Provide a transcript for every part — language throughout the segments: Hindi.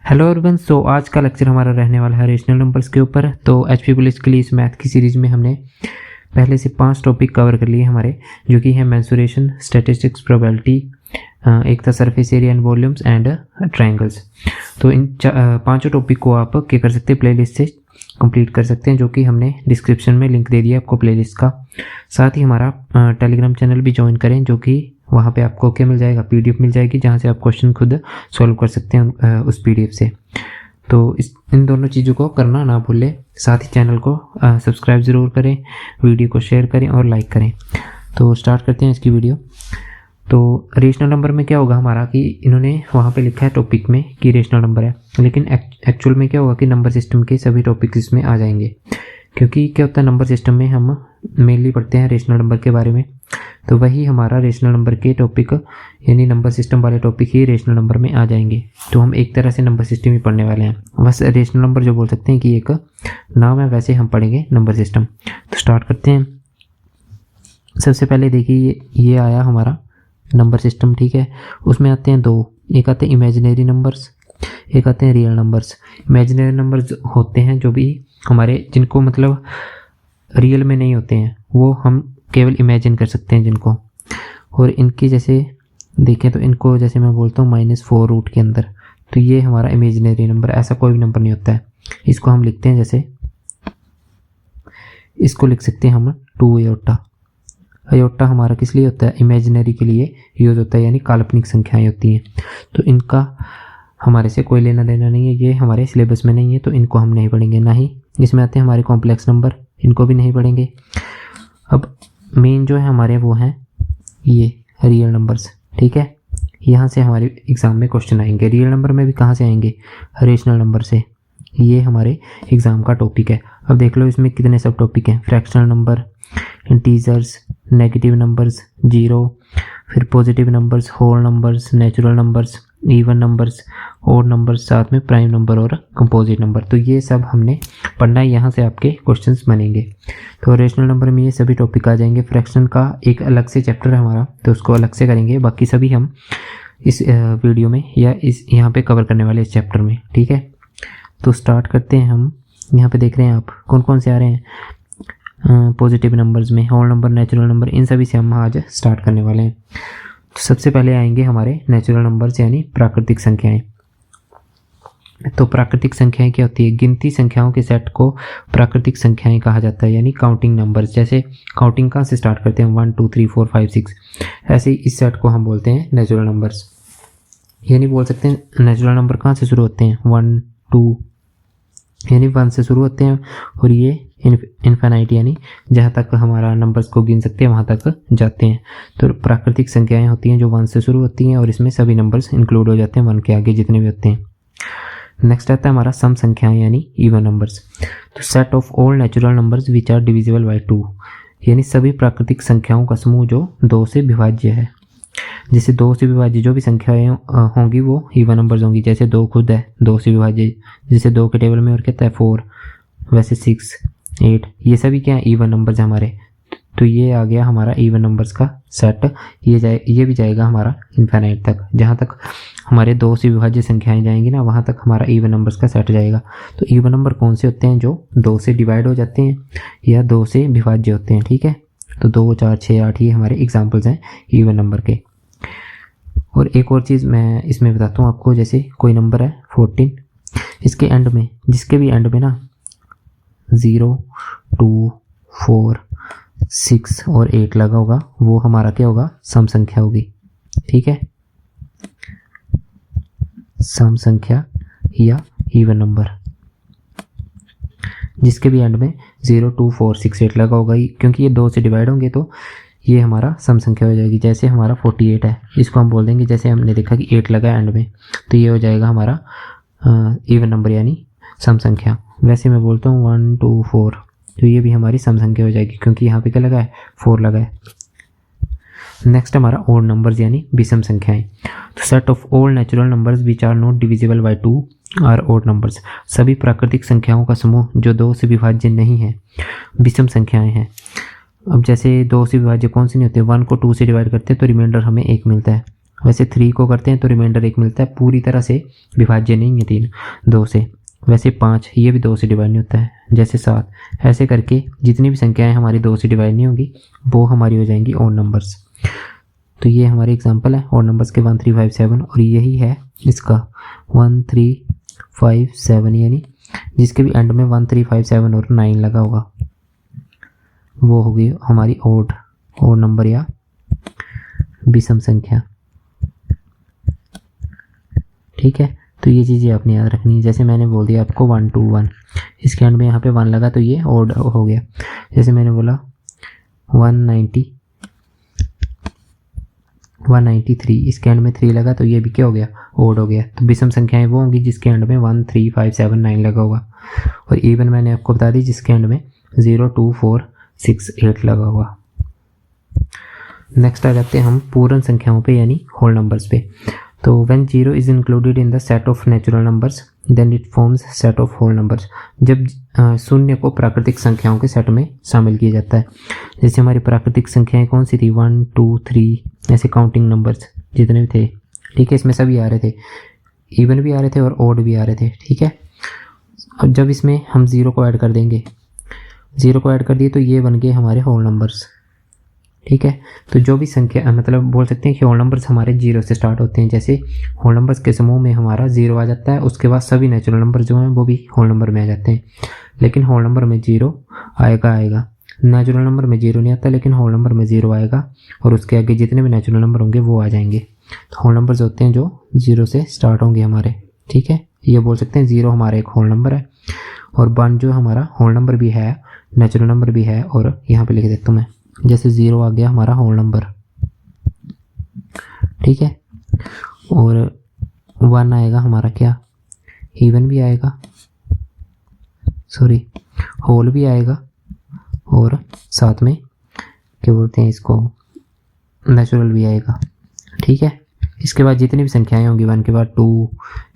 Hello everyone. सो आज का लेक्चर हमारा रहने वाला है रेशनल नंबर्स के ऊपर। तो एचपी पुलिस के लिए इस मैथ की सीरीज़ में हमने पहले से 5 टॉपिक कवर कर लिए हमारे, जो कि है मेंसुरेशन, स्टैटिस्टिक्स, प्रोबेबिलिटी, एक था surface area and volumes and triangles. तो इन 5 टॉपिक को आप क्या कर सकते हैं, प्लेलिस्ट से कंप्लीट कर सकते हैं, जो कि हमने डिस्क्रिप्शन में लिंक दे दिया आपको प्लेलिस्ट का। साथ ही हमारा टेलीग्राम चैनल भी ज्वाइन करें, जो कि वहाँ पे आपको क्या मिल जाएगा, पीडीएफ मिल जाएगी, जहाँ से आप क्वेश्चन खुद सॉल्व कर सकते हैं उस पीडीएफ से। तो इन दोनों चीज़ों को करना ना भूलें। साथ ही चैनल को सब्सक्राइब ज़रूर करें, वीडियो को शेयर करें और लाइक करें। तो स्टार्ट करते हैं इसकी वीडियो। तो रेशनल नंबर में क्या होगा हमारा कि इन्होंने वहाँ पे लिखा है टॉपिक में कि रेशनल नंबर है, लेकिन एक्चुअल में क्या होगा कि नंबर सिस्टम के सभी टॉपिक्स इसमें आ जाएंगे। क्योंकि क्या होता है, नंबर सिस्टम में हम मेनली पढ़ते हैं रेशनल नंबर के बारे में, तो वही हमारा रेशनल नंबर के टॉपिक यानी नंबर सिस्टम वाले टॉपिक ही रेशनल नंबर में आ जाएंगे। तो हम एक तरह से नंबर सिस्टम ही पढ़ने वाले हैं। बस रेशनल नंबर जो बोल सकते हैं कि एक नाम है, वैसे हम पढ़ेंगे नंबर सिस्टम। तो स्टार्ट करते हैं। सबसे पहले देखिए ये आया हमारा नंबर सिस्टम, ठीक है। उसमें आते हैं दो, एक आते हैं इमेजिनरी नंबर्स, एक आते हैं रियल नंबर्स। इमेजिनरी नंबर्स होते हैं जो भी हमारे, जिनको मतलब रियल में नहीं होते हैं, वो हम केवल इमेजिन कर सकते हैं जिनको। और इनकी जैसे देखें तो इनको जैसे मैं बोलता हूँ -4 रूट के अंदर, तो ये हमारा इमेजिनरी नंबर, ऐसा कोई भी नंबर नहीं होता है। इसको हम लिखते हैं जैसे, इसको लिख सकते हैं हम 2 अयोटा। अयोटा हमारा किस लिए होता है, इमेजिनरी के लिए यूज़ होता है, यानी काल्पनिक संख्याएं होती हैं। तो इनका हमारे से कोई लेना देना नहीं है, ये हमारे सिलेबस में नहीं है, तो इनको हम नहीं पढ़ेंगे। ना ही इसमें आते हैं हमारे कॉम्प्लेक्स नंबर, इनको भी नहीं पढ़ेंगे। अब मेन जो है हमारे वो हैं ये रियल नंबर्स, ठीक है। यहाँ से हमारे एग्ज़ाम में क्वेश्चन आएंगे। रियल नंबर में भी कहाँ से आएंगे, रेशनल नंबर से। ये हमारे एग्ज़ाम का टॉपिक है। अब देख लो इसमें कितने सब टॉपिक हैं, fractional number, integers, negative numbers, zero, फिर positive numbers, whole numbers, natural numbers, even numbers, और नंबर्स, साथ में प्राइम नंबर और कंपोजिट नंबर। तो ये सब हमने पढ़ना है, यहाँ से आपके क्वेश्चंस बनेंगे। तो रेशनल नंबर में ये सभी टॉपिक आ जाएंगे। फ्रैक्शन का एक अलग से चैप्टर है हमारा, तो उसको अलग से करेंगे। बाकी सभी हम इस वीडियो में या इस यहाँ पे कवर करने वाले इस चैप्टर में, ठीक है। तो स्टार्ट करते हैं हम। यहाँ पे देख रहे हैं आप कौन कौन से आ रहे हैं पॉजिटिव नंबर्स में, होल नंबर, नेचुरल नंबर, इन सभी से हम आज स्टार्ट करने वाले हैं। तो सबसे पहले आएंगे हमारे नेचुरल नंबर्स यानी प्राकृतिक संख्याएं। तो प्राकृतिक संख्याएं क्या होती है, गिनती संख्याओं के सेट को प्राकृतिक संख्याएं कहा जाता है, यानी काउंटिंग नंबर्स। जैसे काउंटिंग कहाँ से स्टार्ट करते हैं, 1 2 3 4 5 6, ऐसे ही इस सेट को हम बोलते हैं नेचुरल नंबर्स। यानी बोल सकते हैं नेचुरल नंबर कहाँ से शुरू होते हैं, 1 2, यानी 1 से शुरू होते हैं, और ये इन्फिनाइट यानी जहाँ तक हमारा नंबर्स को गिन सकते हैं वहाँ तक जाते हैं। तो प्राकृतिक संख्याएं होती हैं जो 1 से शुरू होती हैं, और इसमें सभी नंबर्स इंक्लूड हो जाते हैं 1 के आगे जितने भी होते हैं। नेक्स्ट आता है हमारा सम संख्याएं यानी इवन नंबर्स। तो set of all natural numbers which are divisible by 2, यानी सभी प्राकृतिक संख्याओं का समूह जो 2 से विभाज्य है। जैसे 2 से विभाज्य जो भी संख्याएं होंगी वो इवन नंबर्स होंगी। जैसे 2 खुद है 2 से विभाज्य, जैसे 2 के टेबल में और कहता है 4, वैसे 6 8, ये सभी क्या है, इवन नंबर्स हमारे। तो ये आ गया हमारा इवन नंबर्स का सेट। ये भी जाएगा हमारा इन्फिनाइट तक। जहाँ तक हमारे 2 से विभाज्य संख्याएं जाएंगी ना, वहाँ तक हमारा इवन नंबर्स का सेट जाएगा। तो इवन नंबर कौन से होते हैं, जो 2 से डिवाइड हो जाते हैं या 2 से विभाज्य होते हैं, ठीक है। तो 2 4 6 8 ये हमारे एग्जाम्पल्स हैं इवन नंबर के। और एक और चीज़ मैं इसमें बताता हूँ आपको, जैसे कोई नंबर है 14, इसके एंड में, जिसके भी एंड में ना 0 2 4 6 और 8 लगा होगा, वो हमारा क्या होगा, सम संख्या होगी, ठीक है। सम संख्या या इवन नंबर, जिसके भी एंड में 0 2 4 6 8 लगा होगा, क्योंकि ये 2 से डिवाइड होंगे तो ये हमारा सम संख्या हो जाएगी। जैसे हमारा 48 है, इसको हम बोल देंगे, जैसे हमने देखा कि 8 लगा एंड में, तो ये हो जाएगा हमारा इवन नंबर यानी सम संख्या। वैसे मैं बोलता हूँ 1 2 4, तो ये भी हमारी सम संख्या हो जाएगी, क्योंकि यहाँ पे क्या लगा है, 4 लगा है। नेक्स्ट हमारा ऑड नंबर्स यानी विषम संख्याएं। तो set of all natural numbers which are not divisible by 2 are odd numbers. सभी प्राकृतिक संख्याओं का समूह जो 2 से विभाज्य नहीं है, विषम संख्याएं हैं। अब जैसे 2 से विभाज्य कौन सी नहीं होते, 1 को 2 से डिवाइड करते हैं तो रिमाइंडर हमें 1 मिलता है। वैसे 3 को करते हैं तो रिमाइंडर 1 मिलता है, पूरी तरह से विभाज्य नहीं है 3 2 से। वैसे 5 ये भी 2 से डिवाइड नहीं होता है, जैसे 7, ऐसे करके जितनी भी संख्याएं हमारी 2 से डिवाइड नहीं होंगी वो हमारी हो जाएंगी ऑड नंबर्स। तो ये हमारी एग्जांपल है ऑड नंबर्स के 1 3 5 7, और यही है इसका 1 3 5 7, यानी जिसके भी एंड में 1 3 5 7 और 9 लगा होगा वो होगी हमारी ऑड नंबर या विषम संख्या। ठीक है, तो ये चीज़ें आपने याद रखनी है। जैसे मैंने बोल दिया आपको 1 2 1, इसके एंड में यहाँ पे 1 लगा तो ये ऑड हो गया। जैसे मैंने बोला 193, इसके एंड में 3 लगा तो ये भी क्या हो गया, ऑड हो गया। तो विषम संख्याएं वो होंगी जिसके एंड में 1 3 5 7 9 लगा होगा, और इवन मैंने आपको बता दी जिसके एंड में 0 2 4 6 8 लगा होगा। नेक्स्ट आ जाते हैं हम पूर्ण संख्याओं पे यानी होल नंबर्स पे। तो when 0 is included in the set of natural numbers then it forms set of whole numbers. जब शून्य को प्राकृतिक संख्याओं के सेट में शामिल किया जाता है, जैसे हमारी प्राकृतिक संख्याएं कौन सी थी 1 2 3, ऐसे काउंटिंग नंबर्स जितने भी थे, ठीक है, इसमें सभी आ रहे थे, इवन भी आ रहे थे और ऑड भी आ रहे थे। ठीक है, और जब इसमें हम 0 को ऐड कर देंगे, 0 को ऐड कर दिए तो ये बन गए हमारे होल नंबर्स। ठीक है, तो जो भी संख्या मतलब बोल सकते हैं कि होल नंबर्स हमारे 0 से स्टार्ट होते हैं। जैसे होल नंबर्स के समूह में हमारा 0 आ जाता है, उसके बाद सभी नेचुरल नंबर जो हैं वो भी होल नंबर में आ जाते हैं। लेकिन होल नंबर में 0 आएगा, नेचुरल नंबर में 0 नहीं आता, लेकिन होल नंबर में 0 आएगा, और उसके आगे जितने भी नेचुरल नंबर होंगे वो आ जाएंगे। तो होल नंबर्स होते हैं जो 0 से स्टार्ट होंगे हमारे। ठीक है, ये बोल सकते हैं 0 हमारा एक होल नंबर है, और 1 जो हमारा होल नंबर भी है, नेचुरल नंबर भी है, और यहाँ पे लिख देता हूँ मैं, जैसे 0 आ गया हमारा होल नंबर। ठीक है, और 1 आएगा हमारा क्या, इवन भी आएगा, सॉरी होल भी आएगा, और साथ में क्या बोलते हैं इसको, नेचुरल भी आएगा। ठीक है, इसके बाद जितनी भी संख्याएं होंगी 1 के बाद 2,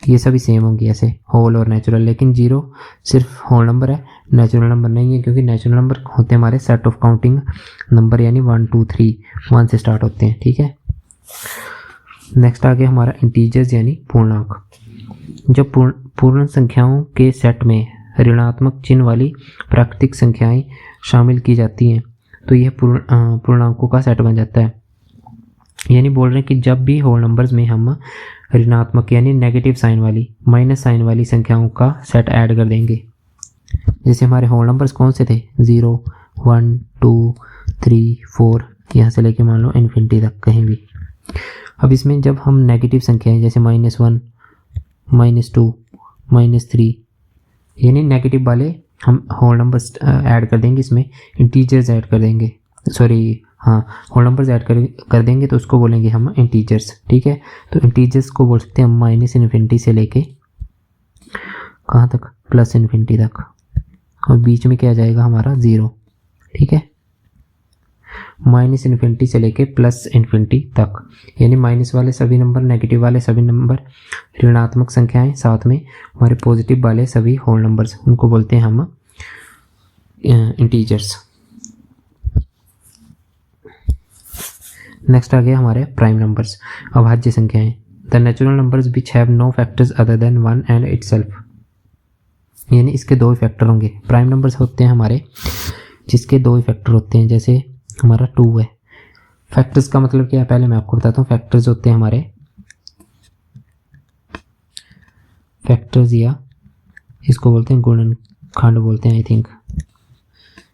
ये सभी सेम होंगी ऐसे होल और नेचुरल। लेकिन 0 सिर्फ होल नंबर है, नेचुरल नंबर नहीं है, क्योंकि नेचुरल नंबर होते हैं हमारे सेट ऑफ काउंटिंग नंबर, यानी 1 2 3 1 से स्टार्ट होते हैं। ठीक है, नेक्स्ट आ गया हमारा इंटीजर्स यानी पूर्णांक। जब पूर्ण संख्याओं के सेट में ऋणात्मक चिन्ह वाली प्राकृतिक संख्याएं शामिल की जाती हैं तो यह पूर्णांकों का सेट बन जाता है। यानी बोल रहे हैं कि जब भी होल नंबर्स में हम ऋणात्मक यानी नेगेटिव साइन वाली, माइनस साइन वाली संख्याओं का सेट ऐड कर देंगे, जैसे हमारे होल नंबर्स कौन से थे 0 1 2 3 4, यहाँ से लेके मान लो इन्फिनिटी तक कहीं भी। अब इसमें जब हम नेगेटिव संख्याएं जैसे -1 -2 -3 यानी नेगेटिव वाले हम होल नंबर्स ऐड कर देंगे, इसमें इंटीजर्स ऐड कर देंगे, सॉरी हाँ होल नंबर्स ऐड कर देंगे तो उसको बोलेंगे हम इंटीजर्स। ठीक है, तो इंटीजर्स को बोल सकते हैं हम -इन्फिनिटी से लेके कहाँ तक, +इन्फिनिटी तक, और बीच में क्या आ जाएगा हमारा 0। ठीक है, -इन्फिनिटी से लेके +इन्फिनिटी तक, यानी माइनस वाले सभी नंबर, नेगेटिव वाले सभी नंबर, ऋणात्मक संख्याएं, साथ में हमारे पॉजिटिव वाले सभी होल नंबर्स, उनको बोलते हैं हम इंटीजर्स। नेक्स्ट आ गया हमारे प्राइम नंबर्स, अभाज्य संख्याएं। The natural numbers which have no factors other than 1 and itself, यानी इसके 2 फैक्टर होंगे। प्राइम नंबर्स होते हैं हमारे जिसके 2 फैक्टर होते हैं, जैसे हमारा 2 है। फैक्टर्स का मतलब क्या है पहले मैं आपको बताता हूँ। फैक्टर्स होते हैं हमारे, फैक्टर्स या इसको बोलते हैं गुणनखंड बोलते हैं, आई थिंक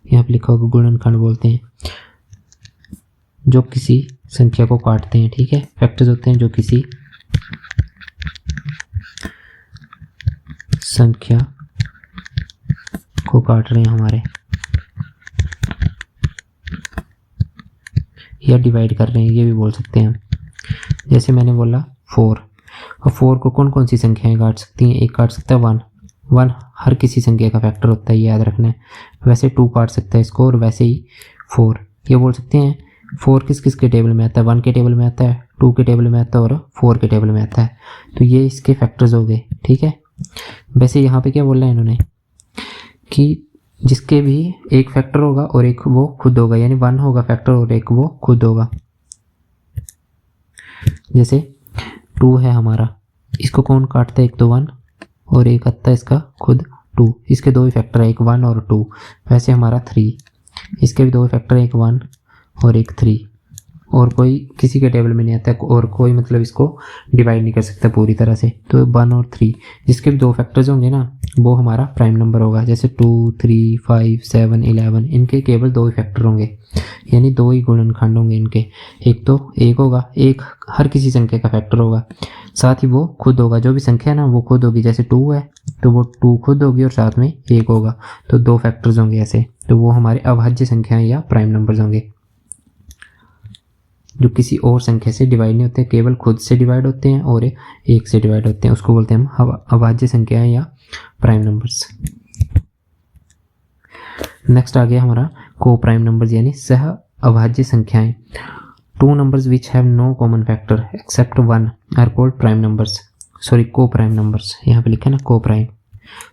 यहाँ पे लिखा होगा गुणनखंड बोलते हैं, जो किसी संख्या को काटते हैं। ठीक है, फैक्टर्स होते हैं जो किसी संख्या को काट रहे हैं हमारे, या डिवाइड कर रहे हैं, ये भी बोल सकते हैं। जैसे मैंने बोला 4, और 4 को कौन कौन सी संख्याएं काट सकती हैं, एक काट सकता है 1 हर किसी संख्या का फैक्टर होता है, ये याद रखना है। वैसे 2 काट सकता है इसको, और वैसे ही 4, ये बोल सकते हैं 4 किस किस के टेबल में आता है, 1 के टेबल में आता है, 2 के टेबल में आता है, और 4 के टेबल में आता है। तो ये इसके फैक्टर्स हो गए। ठीक है, वैसे यहाँ पे क्या बोल रहे हैं इन्होंने कि जिसके भी एक फैक्टर होगा और एक वो खुद होगा, यानी 1 होगा फैक्टर और एक वो खुद होगा। जैसे 2 है हमारा, इसको कौन काटता है, एक तो 1 और एक आता है इसका खुद 2, इसके दो ही फैक्टर है, एक 1 और 2। वैसे हमारा 3, इसके भी दो फैक्टर है, एक 1 और एक 3, और कोई किसी के टेबल में नहीं आता है, और कोई मतलब इसको डिवाइड नहीं कर सकता पूरी तरह से। तो 1 और 3 जिसके भी दो फैक्टर्स होंगे ना वो हमारा प्राइम नंबर होगा। जैसे 2, 3, 5, 7, 11 इनके केवल दो ही फैक्टर होंगे, यानी दो ही गुणनखंड होंगे इनके। एक तो एक होगा, एक हर किसी संख्या का फैक्टर होगा, साथ ही वो खुद होगा, जो भी संख्या है ना वो खुद होगी। जैसे 2 है तो वो 2 खुद होगी और साथ में 1 होगा, तो दो फैक्टर्स होंगे ऐसे। तो वो हमारे अभाज्य संख्याएं या प्राइम नंबर्स होंगे, जो किसी और संख्या से डिवाइड नहीं होते, केवल खुद से डिवाइड होते हैं और एक से डिवाइड होते हैं। उसको बोलते हैं हम अभाज्य संख्याएं या प्राइम नंबर्स। नेक्स्ट आ गया हमारा को प्राइम नंबर्स यानी सह अभाज्य संख्याएं। 2 numbers which have no common factor except 1 are called prime numbers, sorry को प्राइम नंबर्स, यहाँ पे लिखा है ना को प्राइम।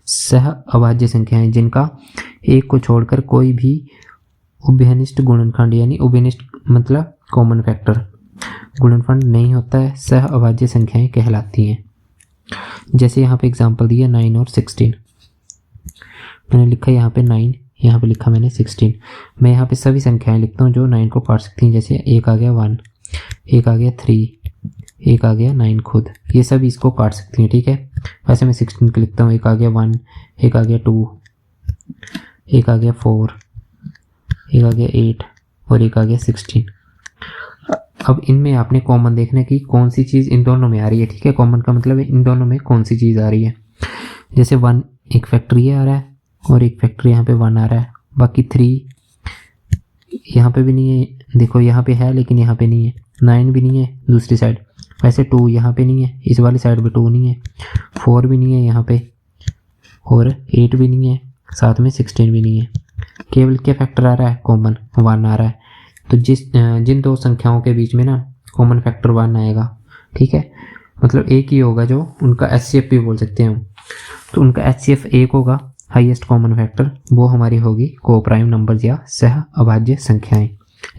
सह अभाज्य संख्याएं जिनका एक को छोड़कर कोई भी उभयनिष्ठ गुणनखंड यानी उभयनिष्ठ मतलब कॉमन फैक्टर गुणनखंड नहीं होता है, सह अभाज्य संख्याएं कहलाती हैं। जैसे यहाँ पे एग्जांपल दिया 9 और 16, मैंने लिखा यहाँ पे 9, यहाँ पे लिखा मैंने 16। मैं यहाँ पे सभी संख्याएं लिखता हूँ जो 9 को काट सकती हैं। जैसे एक आ गया 1, एक आ गया 3, एक आ गया 9 खुद, ये सब इसको काट सकती हैं, ठीक है। वैसे मैं 16 को लिखता हूँ, एक आ गया 1, एक आ गया 2, एक आ गया 4, एक आ गया 8 और एक आ गया 16। अब इनमें आपने कॉमन देखना कि कौन सी चीज़ इन दोनों में आ रही है, ठीक है। कॉमन का मतलब है इन दोनों में कौन सी चीज़ आ रही है। जैसे 1 एक फैक्टर ये आ रहा है और एक फैक्टर यहाँ पे 1 आ रहा है, बाकी 3 यहाँ पे भी नहीं है, देखो यहाँ पे है लेकिन यहाँ पे नहीं है, 9 भी नहीं है दूसरी साइड, वैसे 2 यहाँ पे नहीं है, इस वाली साइड पे 2 नहीं है, 4 भी नहीं है यहाँ पे और 8 भी नहीं है, साथ में 16 भी नहीं है। केवल क्या फैक्टर आ रहा है, कॉमन 1 आ रहा है। तो जिन दो संख्याओं के बीच में ना कॉमन फैक्टर 1 आएगा, ठीक है, मतलब एक ही होगा जो उनका HCF भी बोल सकते हैं हम, तो उनका HCF 1 होगा हाईएस्ट कॉमन फैक्टर, वो हमारी होगी को प्राइम नंबर्स या सह अभाज्य संख्याएं।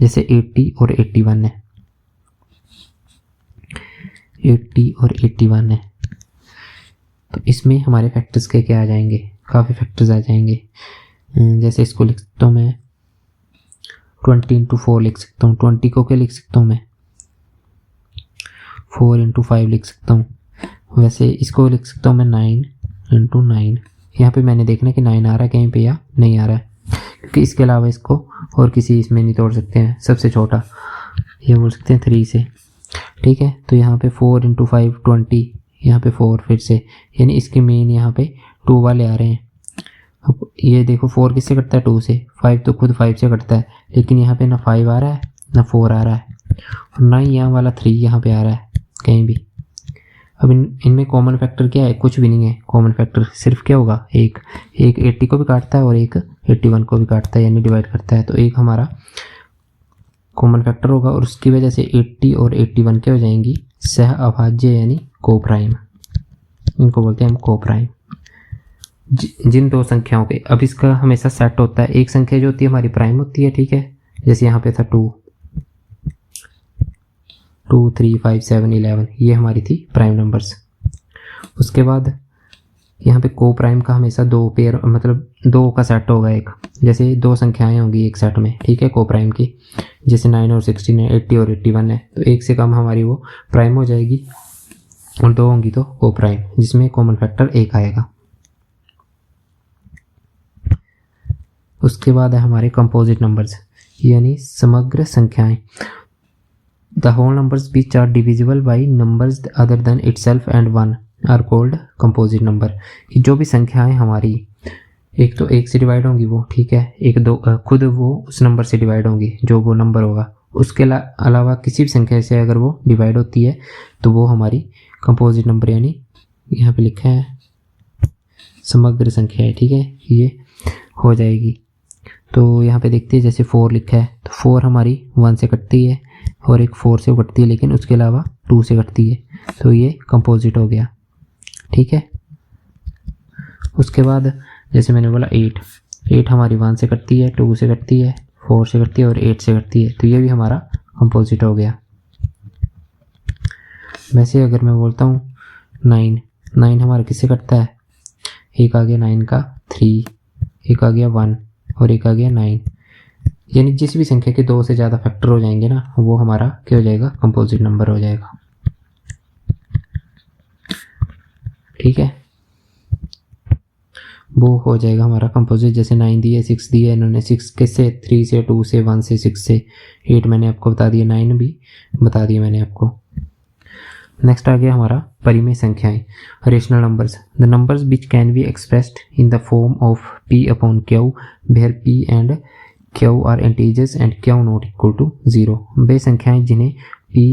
जैसे 80 और 81 है, 80 और 81 है, तो इसमें हमारे फैक्टर्स के क्या आ जाएंगे, काफ़ी फैक्टर्स आ जाएंगे। जैसे इसको लिख सकता हूँ मैं 20 × 4 लिख सकता हूँ, 20 को क्या लिख सकता हूँ मैं 4 × 5 लिख सकता हूँ। वैसे इसको लिख सकता हूँ मैं 9 × 9। यहाँ पे मैंने देखना कि 9 आ रहा है कहीं पे या नहीं आ रहा है, क्योंकि इसके अलावा इसको और किसी इसमें नहीं तोड़ सकते हैं। सबसे छोटा ये बोल सकते हैं 3 से, ठीक है। तो यहाँ पे 4 × 5 20, यहाँ पे 4 फिर से, यानी इसके मेन यहाँ पे 2 वाले आ रहे हैं। अब ये देखो 4 किससे कटता है, 2 से, 5 तो खुद 5 से कटता है, लेकिन यहाँ पे ना 5 आ रहा है ना 4 आ रहा है, और ना ही यहाँ वाला 3 यहाँ पे आ रहा है कहीं भी। अब इनमें कॉमन फैक्टर क्या है, कुछ भी नहीं है। कॉमन फैक्टर सिर्फ क्या होगा, एक 80 को भी काटता है और एक 81 को भी काटता है, यानी डिवाइड करता है, तो एक हमारा कॉमन फैक्टर होगा, और उसकी वजह से 80 और 81 क्या हो जाएंगी, सह अभाज्य यानी को प्राइम, इनको बोलते हैं हम को प्राइम। जिन दो संख्याओं के, अब इसका हमेशा सेट होता है, एक संख्या जो होती है हमारी प्राइम होती है, ठीक है। जैसे यहाँ पे था 2, 3, 5, 7, 11, ये हमारी थी प्राइम नंबर्स। उसके बाद यहाँ पे को प्राइम का हमेशा 2 पेयर मतलब 2 का सेट होगा एक, जैसे 2 संख्याएं होंगी एक सेट में, ठीक है, को प्राइम की। जैसे 9 और 16 है, 80 और 81 है, तो एक से कम हमारी वो प्राइम हो जाएगी, और 2 होंगी तो को प्राइम, जिसमें कॉमन फैक्टर 1 आएगा। उसके बाद है हमारे कंपोजिट नंबर्स यानी समग्र संख्याएं। The whole numbers which are divisible by numbers other than itself and 1 are called composite number. कि जो भी संख्याएं हमारी एक तो 1 से डिवाइड होंगी वो, ठीक है, एक 2 खुद वो उस नंबर से डिवाइड होंगी जो वो नंबर होगा, उसके अलावा किसी भी संख्या से अगर वो डिवाइड होती है तो वो हमारी कंपोजिट नंबर यानी यहाँ पे लिखा है समग्र संख्या है, ठीक है, ये हो जाएगी। तो यहाँ पे देखते हैं जैसे 4 लिखा है, तो 4 हमारी 1 से कटती है और एक 4 से कटती है, लेकिन उसके अलावा 2 से कटती है, तो ये कंपोजिट हो गया, ठीक है। उसके बाद जैसे मैंने बोला 8 हमारी 1 से कटती है, 2 से कटती है, 4 से कटती है और 8 से कटती है, तो ये भी हमारा कंपोजिट हो गया। वैसे अगर मैं बोलता हूँ 9, 9 हमारा किससे कटता है, एक आ गया 9 का 3, एक आ गया 1 और एक आ गया 9, यानी जिस भी संख्या के 2 से ज़्यादा फैक्टर हो जाएंगे ना, वो हमारा क्या हो जाएगा, कंपोजिट नंबर हो जाएगा। ठीक है, वो हो जाएगा हमारा कंपोजिट। जैसे 9 दिए, 6 दिए इन्होंने, 6 किससे, 3 से, 2 से, 1 से, 6 से, 8 मैंने आपको बता दिया, 9 भी बता दिया मैंने आपको। नेक्स्ट आ गया हमारा परिमेय संख्याएं, rational numbers. The numbers which can be expressed in the form of p upon q where p and q are integers and q not equal to 0। वे संख्याएं जिन्हें p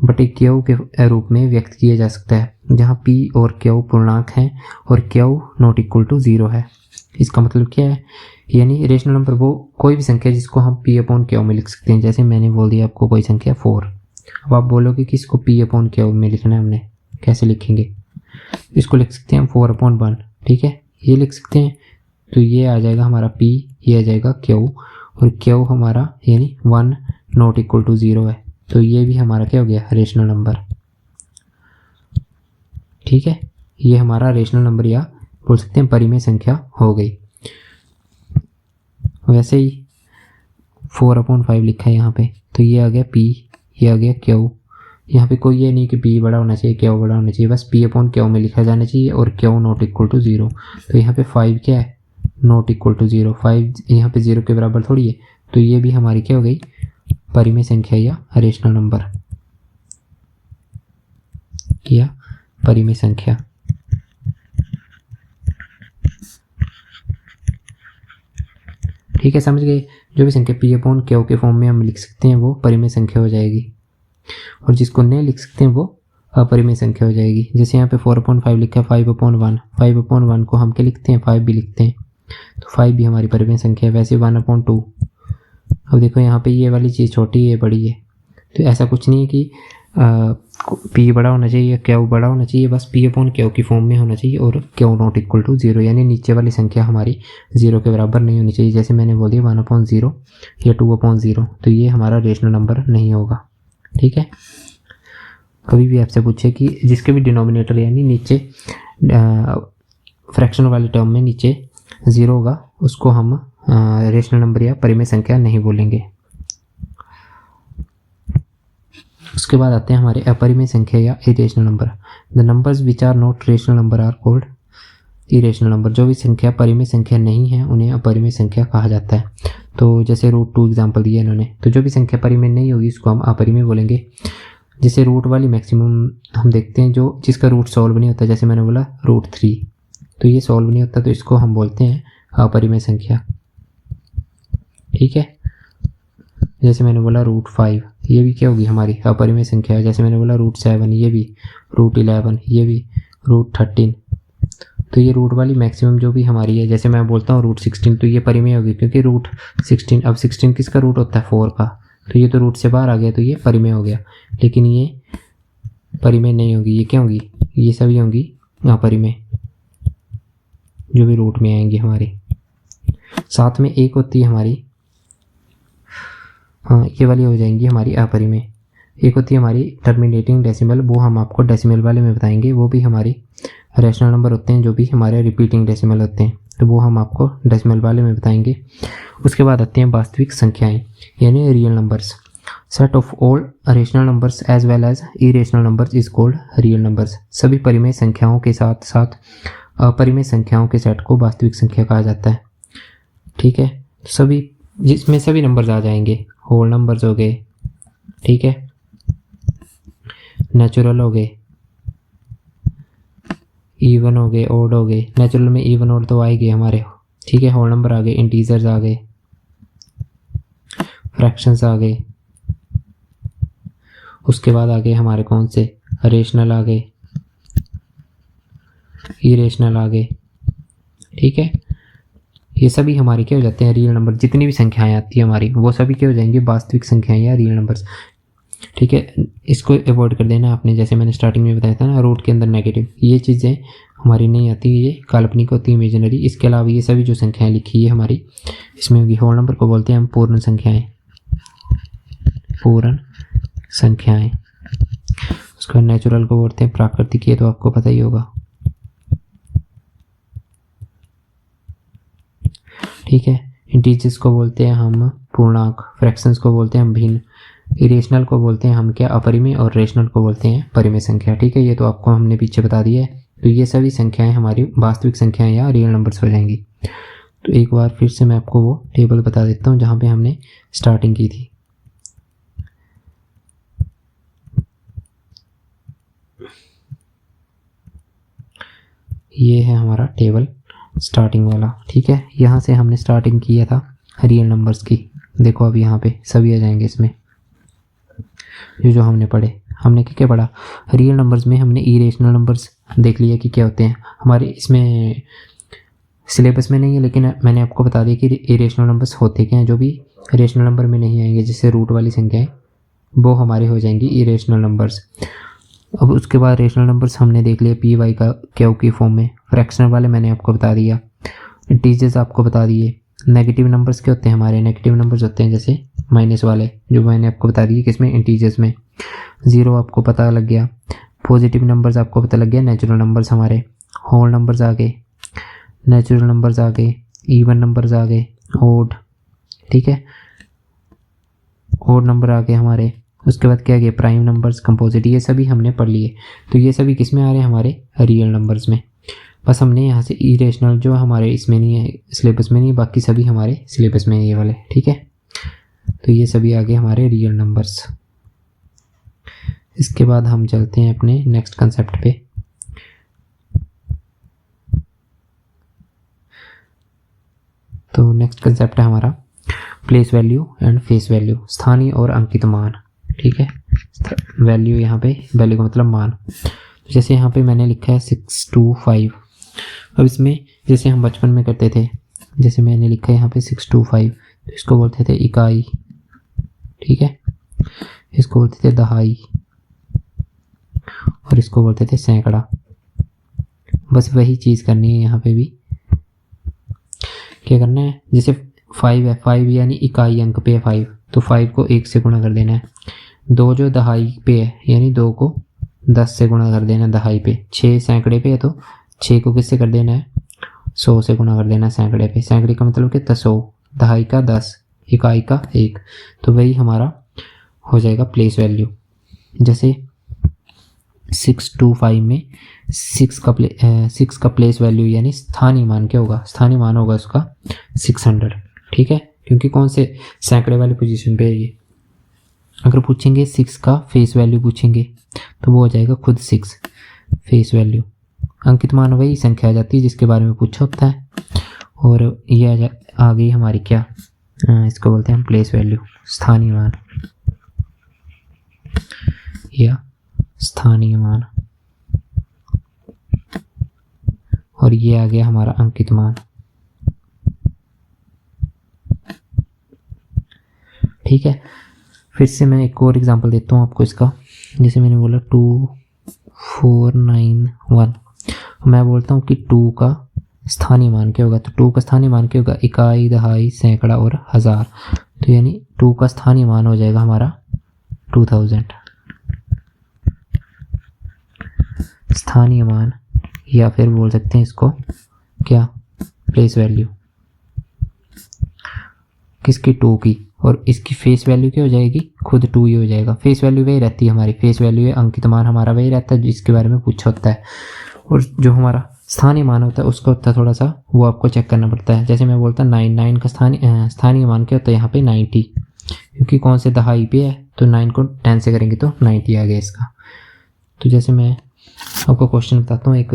बटे क्यू के रूप में व्यक्त किया जा सकता है, जहां p और q पूर्णांक हैं और q नॉट इक्वल टू 0 है। इसका मतलब क्या है, यानी रेशनल नंबर वो कोई भी संख्या जिसको हम p अपॉन क्यू में लिख सकते हैं। जैसे मैंने बोल दिया आपको कोई संख्या 4, अब आप बोलोगे कि इसको p अपॉन क्यू में लिखना है हमने, कैसे लिखेंगे, इसको लिख सकते हैं हम 4 अपॉन 1, ठीक है, ये लिख सकते हैं। तो ये आ जाएगा हमारा p, ये आ जाएगा q और q हमारा यानी 1 नॉट इक्वल टू 0 है, तो ये भी हमारा क्या हो गया, रेशनल नंबर। ठीक है, ये हमारा रेशनल नंबर या बोल सकते हैं परिमेय संख्या हो गई। वैसे ही 4 अपॉन 5 लिखा है यहाँ पे, तो ये आ गया p, ये आ गया q। यहाँ पे कोई ये नहीं कि p बड़ा होना चाहिए, q बड़ा होना चाहिए, बस p अपॉन q में लिखा जाना चाहिए और q नॉट इक्वल टू 0। तो यहाँ पे 5 क्या है, नॉट इक्वल टू 0, 5 यहाँ पे 0 के बराबर थोड़ी है, तो ये भी हमारी क्या हो गई, परिमेय संख्या या रेशनल नंबर या परिमेय संख्या। ठीक है, समझ गए, जो भी संख्या p अपॉन क्यू के फॉर्म में हम लिख सकते हैं वो परिमेय संख्या हो जाएगी, और जिसको नहीं लिख सकते हैं वो अपरिमेय संख्या हो जाएगी। जैसे यहाँ पे 4 अपॉन 5 लिखा है, 5 अपॉन 1, 5 अपॉन 1 को हम क्या लिखते हैं, 5 भी लिखते हैं, तो 5 भी हमारी परिमेय संख्या है। वैसे 1 अपॉन 2, अब देखो यहाँ पे ये वाली चीज़ छोटी है, बड़ी है, तो ऐसा कुछ नहीं है कि p बड़ा होना चाहिए, q बड़ा होना चाहिए, बस p अपॉन q की फॉर्म में होना चाहिए और q नॉट इक्वल टू 0, यानी नीचे वाली संख्या हमारी 0 के बराबर नहीं होनी चाहिए। जैसे मैंने बोल दिया 1 अपॉन 0 या 2 अपॉन 0, तो ये हमारा रेशनल नंबर नहीं होगा। ठीक है, कभी भी आपसे पूछे कि जिसके भी डिनोमिनेटर यानी नीचे फ्रैक्शन वाले टर्म में नीचे 0 होगा, उसको हम रेशनल नंबर या परिमेय संख्या नहीं बोलेंगे। उसके बाद आते हैं हमारे अपरिमेय संख्या या irrational number. The numbers which are not rational number are called irrational number. जो भी संख्या परिमेय संख्या नहीं है उन्हें अपरिमेय संख्या कहा जाता है। तो जैसे √2 एग्जाम्पल दिया इन्होंने, तो जो भी संख्या परिमेय नहीं होगी उसको हम अपरिमेय बोलेंगे। जैसे रूट वाली मैक्सिमम हम देखते हैं जो जिसका रूट सॉल्व नहीं होता, जैसे मैंने बोला √3, तो ये सॉल्व नहीं होता, तो इसको हम बोलते हैं अपरिमेय संख्या। ठीक है, जैसे मैंने बोला √5, ये भी क्या होगी हमारी अपरिमेय संख्या है। जैसे मैंने बोला √7, ये भी √11, ये भी √13, तो ये रूट वाली मैक्सिमम जो भी हमारी है, जैसे मैं बोलता हूँ √16, तो ये परिमेय होगी क्योंकि √16, अब 16 किसका रूट होता है 4 का, तो ये तो रूट से बाहर आ गया, तो ये परिमेय हो गया। लेकिन ये परिमेय नहीं होगी, ये क्या होगी, ये सभी होंगी अपरिमेय जो भी रूट में आएंगी हमारी। साथ में एक होती है हमारी, हाँ ये वाली हो जाएंगी हमारी अपरिमेय। एक होती है हमारी टर्मिनेटिंग डेसिमल, वो हम आपको डेसिमल वाले में बताएंगे, वो भी हमारी रेशनल नंबर होते हैं जो भी हमारे रिपीटिंग डेसिमल होते हैं, तो वो हम आपको डेसिमल वाले में बताएंगे। उसके बाद आते हैं वास्तविक संख्याएं यानी real numbers. Set of all rational numbers as well as irrational numbers is called real numbers. सभी परिमेय संख्याओं के साथ साथ अपरिमेय संख्याओं के सेट को वास्तविक संख्या कहा जाता है। ठीक है, सभी जिसमें सभी नंबर्स आ जाएंगे, होल नंबर्स हो गए, ठीक है, नेचुरल हो गए, इवन हो गए, ऑड हो गए। नेचुरल में इवन ऑड तो आ ही गए हमारे, ठीक है, होल नंबर आ गए, इंटीजर्स आ गए, फ्रैक्शंस आ गए। उसके बाद आ गए हमारे कौन से, रेशनल आ गए, इरेशनल आ गए। ठीक है, ये सभी हमारे क्या हो जाते हैं रियल नंबर। जितनी भी संख्याएं आती है हमारी वो सभी क्या हो जाएंगे वास्तविक संख्याएं या रियल नंबर्स। ठीक है, इसको अवॉइड कर देना आपने, जैसे मैंने स्टार्टिंग में बताया था ना, रूट के अंदर नेगेटिव, ये चीज़ें हमारी नहीं आती, ये काल्पनिक होती है, इमेजिनरी। इसके अलावा ये सभी जो संख्याएं लिखी है हमारी, इसमें होगी होल नंबर को बोलते हैं हम पूर्ण संख्याएं, पूर्ण संख्याएं। उसका नेचुरल को बोलते हैं प्राकृतिक, ये तो आपको पता ही होगा। ठीक है, इंटीजर्स को बोलते हैं हम पूर्णांक, फ्रैक्शंस को बोलते हैं हम भिन्न, इरेशनल को बोलते हैं हम क्या अपरिमेय, और रेशनल को बोलते हैं परिमेय संख्या। ठीक है, ये तो आपको हमने पीछे बता दिया है। तो ये सभी संख्याएं हमारी वास्तविक संख्याएं या रियल नंबर्स हो जाएंगी। तो एक बार फिर से मैं आपको वो टेबल बता देता हूँ जहाँ पे हमने स्टार्टिंग की थी। ये है हमारा टेबल स्टार्टिंग वाला। ठीक है, यहाँ से हमने स्टार्टिंग किया था रियल नंबर्स की। देखो अब यहाँ पे सभी आ जाएंगे इसमें, जो हमने पढ़े। हमने क्या पढ़ा, रियल नंबर्स में हमने इरेशनल नंबर्स देख लिया कि क्या होते हैं। हमारे इसमें सिलेबस में नहीं है, लेकिन मैंने आपको बता दिया कि इरेशनल नंबर्स होते क्या हैं। जो भी रेशनल नंबर में नहीं आएंगे, जैसे रूट वाली संख्याएं, वो हमारे हो जाएंगी इरेशनल नंबर्स। अब उसके बाद रेशनल नंबर्स हमने देख लिया पी वाई का क्यू की फॉर्म में। फ्रैक्शनल वाले मैंने आपको बता दिया, इंटीजर्स आपको बता दिए। नेगेटिव नंबर्स क्या होते हैं हमारे, नेगेटिव नंबर्स होते हैं जैसे माइनस वाले, जो मैंने आपको बता दिए किसमें, इंटीजर्स में। ज़ीरो आपको पता लग गया। पॉजिटिव नंबर्स आपको पता लग गया, नेचुरल नंबर्स हमारे। होल नंबर्स आ गए, नेचुरल नंबर्स आ गए, इवन नंबर्स आ गए, ओड। ठीक है, ओड नंबर आ गए हमारे। उसके बाद क्या गया, प्राइम नंबर्स, कंपोजिट, ये सभी हमने पढ़ लिए। तो ये सभी किस में आ रहे हैं, हमारे रियल नंबर्स में। बस हमने यहाँ से इरेशनल जो हमारे इसमें नहीं है, सिलेबस में नहीं, बाकी सभी हमारे सिलेबस में है ये वाले। ठीक है, तो ये सभी आ गए हमारे रियल नंबर्स। इसके बाद हम चलते हैं अपने नेक्स्ट कंसेप्ट पे। तो नेक्स्ट कंसेप्ट है हमारा place value and face value, स्थानीय और अंकित मान। ठीक है, वैल्यू यहाँ पे, वैल्यू का मतलब मान। तो जैसे यहाँ पे मैंने लिखा है 625। अब इसमें जैसे हम बचपन में करते थे, जैसे मैंने लिखा है यहाँ पे 625, तो इसको बोलते थे इकाई। ठीक है, इसको बोलते थे दहाई, और इसको बोलते थे सैकड़ा। बस वही चीज़ करनी है यहाँ पे भी। क्या करना है, जैसे 5 है, 5 यानी इकाई अंक पे है 5, तो 5 को 1 से गुणा कर देना है। 2 जो दहाई पे है, यानी 2 को 10 से गुणा कर देना है दहाई पे। 6 सैकड़े पे है, तो 6 को किससे कर देना है, 100 से गुणा कर देना है सैकड़े पे। सैकड़े का मतलब कितना, 100, दहाई का 10, इकाई का 1। तो वही हमारा हो जाएगा प्लेस वैल्यू। जैसे 625 में 6 का प्लेस वैल्यू यानी स्थानीय मान क्या होगा, स्थानीय मान होगा उसका 600। ठीक है, क्योंकि कौन से सैकड़े वाली पोजीशन पे है ये। अगर पूछेंगे 6 का फेस वैल्यू पूछेंगे, तो वो हो जाएगा खुद 6 फेस वैल्यू। अंकित मान वही संख्या आ जाती है जिसके बारे में पूछा होता है। और ये आ गई हमारी क्या, इसको बोलते हैं हम प्लेस वैल्यू, स्थानीय मान या स्थानीय मान। और ये आ गया हमारा अंकित मान। ठीक है, फिर से मैं एक और एग्जांपल देता हूँ आपको इसका। जैसे मैंने बोला 2491, मैं बोलता हूँ कि 2 का स्थानीय मान क्या होगा। तो 2 का स्थानीय मान क्या होगा, इकाई, दहाई, सैकड़ा और हज़ार। तो यानी 2 का स्थानीय मान हो जाएगा हमारा 2000 स्थानीय मान, या फिर बोल सकते हैं इसको क्या, प्लेस वैल्यू किसकी, 2 की। और इसकी फेस वैल्यू क्या हो जाएगी, खुद 2 ही हो जाएगा। फेस वैल्यू वही रहती है हमारी, फेस वैल्यू है, अंकित मान हमारा वही रहता है जिसके बारे में पूछा होता है। और जो हमारा स्थानीय मान होता है उसका होता है थोड़ा सा, वो आपको चेक करना पड़ता है। जैसे मैं बोलता 9 का स्थानीय मान क्या होता है यहाँ पे 90, क्योंकि कौन से दहाई पे है, तो 9 को 10 से करेंगे तो 90 आ गया इसका। तो जैसे मैं आपको क्वेश्चन बताता हूँ, एक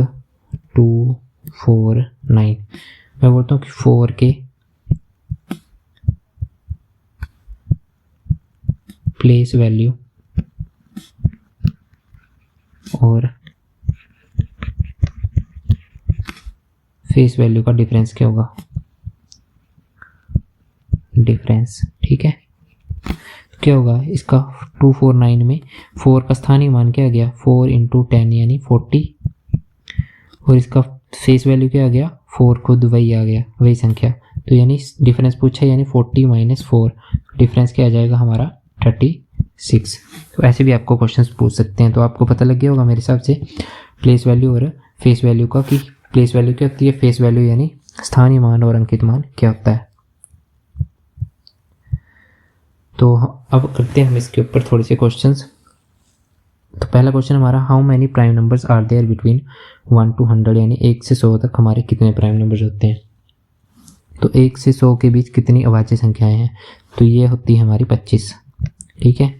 249, मैं बोलता हूँ कि 4 के प्लेस वैल्यू और फेस वैल्यू का डिफरेंस क्या होगा, डिफरेंस। ठीक है, तो क्या होगा इसका, 249 में 4 का स्थानीय मान क्या आ गया, 4 × 10 यानी 40, और इसका फेस वैल्यू क्या आ गया, 4 खुद वही आ गया, वही संख्या। तो यानी डिफरेंस पूछा, यानी 40 - 4, डिफरेंस क्या आ जाएगा हमारा 36। 6। तो ऐसे भी आपको क्वेश्चंस पूछ सकते हैं। तो आपको पता लग गया होगा मेरे हिसाब से प्लेस वैल्यू और फेस वैल्यू का, कि प्लेस वैल्यू क्या होती है, फेस वैल्यू यानी स्थानीय मान, और अंकित मान क्या होता है। तो अब करते हैं हम इसके ऊपर थोड़े से क्वेश्चंस। तो पहला क्वेश्चन हमारा, how many prime numbers are there between 1 to 100, यानी 1 से 100 तक हमारे कितने प्राइम नंबर्स होते हैं। तो 1 से 100 के बीच कितनी अभाज्य संख्याएं हैं, तो ये होती है हमारी 25। ठीक है,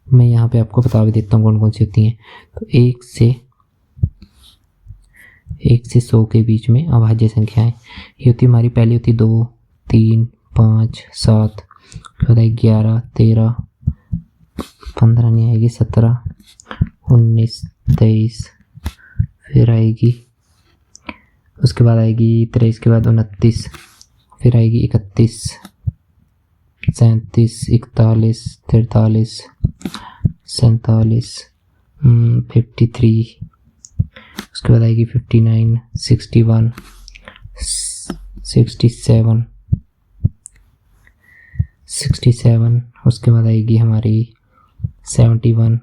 मैं यहाँ पे आपको बता भी देता हूँ कौन कौन सी होती हैं। तो 1 से 100 के बीच में अभाज्य संख्याएं ये होती है हमारी, पहली होती 2, 3, 5, 7, 11, 13, 15 नहीं आएगी, 17, 19, 23, फिर आएगी, उसके बाद आएगी 23 के बाद 29, फिर आएगी 31, 37, 41, 43, 47, 53, उसके बाद आएगी 59, 61, 67, उसके बाद आएगी हमारी 71,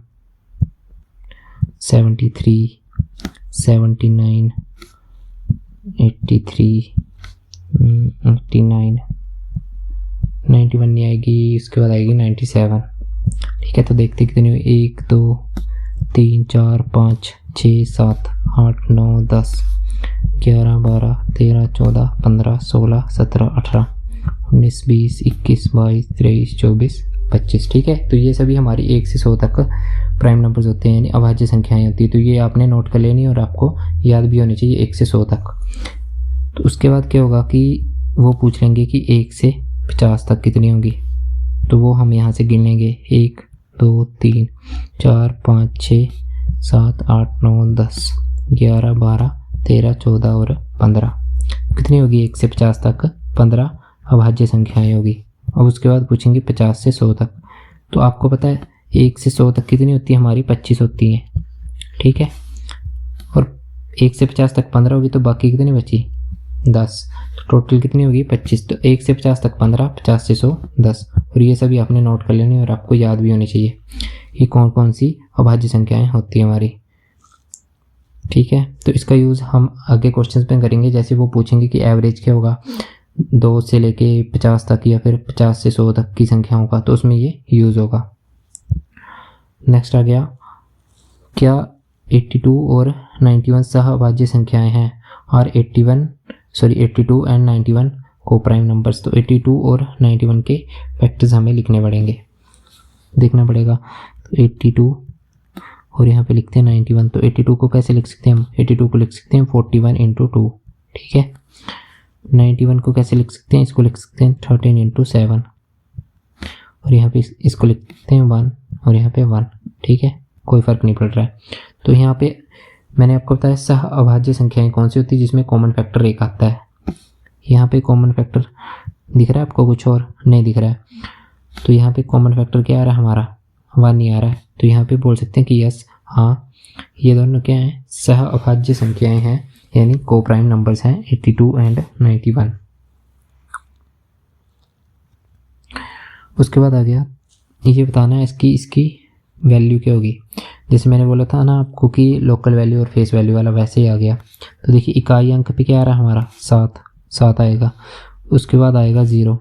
73, 79, 83, 89, 91 नहीं आएगी, उसके बाद आएगी 97। ठीक है, तो देखते कितनी हुई, 1, 2, 3, 4, 5, 6, 7, 8, 9, 10, 11, 12, 13, 14, 15, 16, 17, 18, 19, 20, 21, 22, 23, 24, 25। ठीक है, तो ये सभी हमारी 1 से 100 तक प्राइम नंबर्स होते हैं, यानी अभाज्य संख्याएं होती है। तो ये आपने नोट कर लेनी और आपको याद भी होनी चाहिए 1 से 100 तक। तो उसके बाद क्या होगा कि वो पूछ लेंगे कि 1 से 50 तक कितनी होंगी, तो वो हम यहाँ से गिन लेंगे, 1, 2, 3, 4, 5, 6, 7, 8, 9, 10, 11, 12, 13, 14 और 15। कितनी होगी 1 से 50 तक, 15 अभाज्य संख्याएं होगी। अब उसके बाद पूछेंगे 50 से 100 तक। तो आपको पता है 1 से 100 तक कितनी होती है हमारी, 25 होती हैं। ठीक है, और 1 से 50 तक 15 होगी, तो बाकी कितनी बची, 10। तो टोटल कितनी होगी, 25। तो 1 से 50 तक 15, 50 से 100 10। और ये सभी आपने नोट कर लेनी और आपको याद भी होनी चाहिए ये कौन कौन सी अभाज्य संख्याएं होती हैं हमारी। ठीक है, तो इसका यूज़ हम आगे क्वेश्चंस में करेंगे, जैसे वो पूछेंगे कि एवरेज क्या होगा 2 से लेके 50 तक या फिर 50 से 100 तक की संख्याओं का, तो उसमें ये यूज़ होगा। नेक्स्ट आ गया, क्या 82 और 91 सह अभाज्य संख्याएं हैं, और 82 एंड 91 को प्राइम नंबर्स। तो 82 और 91 के फैक्टर्स हमें लिखने पड़ेंगे, देखना पड़ेगा। तो 82 और यहाँ पे लिखते हैं 91। तो 82 को कैसे लिख सकते हैं हम, 82 को लिख सकते हैं 41 × 2। ठीक है, 91 को कैसे लिख सकते हैं, इसको लिख सकते हैं 13 × 7, और यहाँ पे इसको लिखते हैं 1 और यहाँ पे 1। ठीक है, कोई फ़र्क नहीं पड़ रहा है। तो यहाँ पे मैंने आपको बताया सह अभाज्य संख्याएं कौन सी होती है, जिसमें कॉमन फैक्टर 1 आता है। यहाँ पे कॉमन फैक्टर दिख रहा है आपको, कुछ और नहीं दिख रहा है। तो यहाँ पे कॉमन फैक्टर क्या आ रहा है हमारा, 1 नहीं आ रहा है। तो यहाँ पे बोल सकते हैं कि यस, हाँ, ये दोनों क्या हैं, सह अभाज्य संख्याएं हैं, यानी को प्राइम नंबर्स हैं 82 एंड 91। उसके बाद आ गया ये बताना है इसकी वैल्यू क्या होगी। जैसे मैंने बोला था ना आपको कि लोकल वैल्यू और फेस वैल्यू वाला, वैसे ही आ गया। तो देखिए इकाई अंक पे क्या आ रहा है हमारा, 7 आएगा। उसके बाद आएगा 0,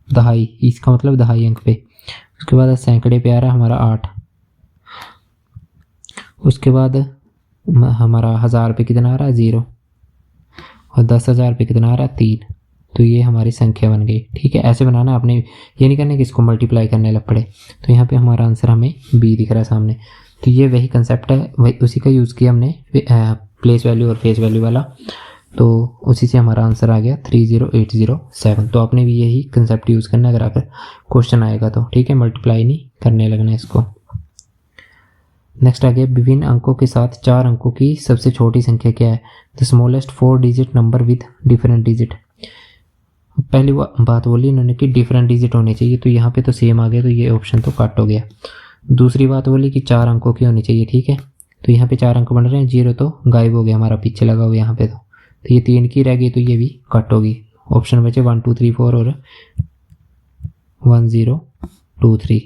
दहाई, इसका मतलब दहाई अंक पे। उसके बाद सैकड़े पे आ रहा है हमारा 8। उसके बाद हमारा 1000 पे कितना आ रहा है, 0, और 10,000 पे कितना आ रहा है, 3। तो ये हमारी संख्या बन गई। ठीक है, ऐसे बनाना आपने, ये नहीं करना कि इसको मल्टीप्लाई करने लग पड़े। तो यहाँ पे हमारा आंसर हमें बी दिख रहा है सामने। तो ये वही कंसेप्ट है, वही उसी का यूज़ किया हमने प्लेस वैल्यू और फेस वैल्यू वाला। तो उसी से हमारा आंसर आ गया 30807। तो आपने भी यही कंसेप्ट यूज़ करना अगर आकर क्वेश्चन आएगा तो। ठीक है, मल्टीप्लाई नहीं करने लगना इसको। नेक्स्ट आ गया, विभिन्न अंकों के साथ 4 अंकों की सबसे छोटी संख्या क्या है, the smallest 4 digit number with different digit. पहली बात बोली इन्होंने कि डिफरेंट डिजिट होने चाहिए, तो यहाँ पे तो सेम आ गया, तो ये ऑप्शन तो कट हो गया। दूसरी बात बोली कि 4 अंकों की होनी चाहिए। ठीक है, तो यहाँ पे 4 अंक बन रहे हैं, 0 तो गायब हो गया हमारा, पीछे लगा हुआ यहाँ पे। तो ये 3 की रह गई, तो ये भी कट होगी। ऑप्शन बचे 1 2 3 4 और 1 0 2 3।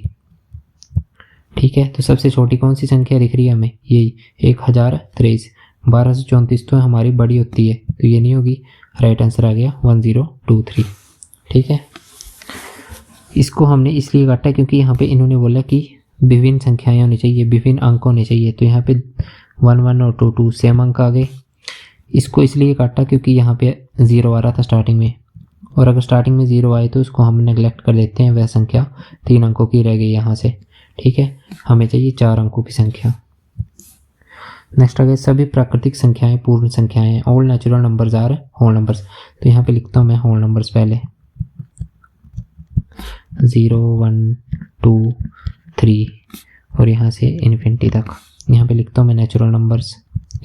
ठीक है। तो सबसे छोटी कौन सी संख्या दिख रही है हमें, यही 1023। 1234 तो हमारी बड़ी होती है, तो ये नहीं होगी। राइट आंसर आ गया 1023। ठीक है। इसको हमने इसलिए काटा क्योंकि यहाँ पे इन्होंने बोला कि विभिन्न संख्याएं होनी चाहिए, विभिन्न अंक होने चाहिए, तो यहाँ पे 1 1 और 2 2 सेम अंक आ गए। इसको इसलिए काटा क्योंकि यहाँ पे 0 आ रहा था स्टार्टिंग में, और अगर स्टार्टिंग में 0 आए तो उसको हम नेगलेक्ट कर देते हैं, वह संख्या 3 अंकों की रह गई यहाँ से। ठीक है, हमें चाहिए 4 अंकों की संख्या। नेक्स्ट आ गया सभी प्राकृतिक संख्याएं पूर्ण संख्याएं हैं। All natural numbers are whole numbers. तो यहाँ पे लिखता हूँ मैं होल नंबर्स पहले 0 1 2 3 और यहाँ से इन्फिनिटी तक। यहाँ पे लिखता हूँ मैं नेचुरल नंबर्स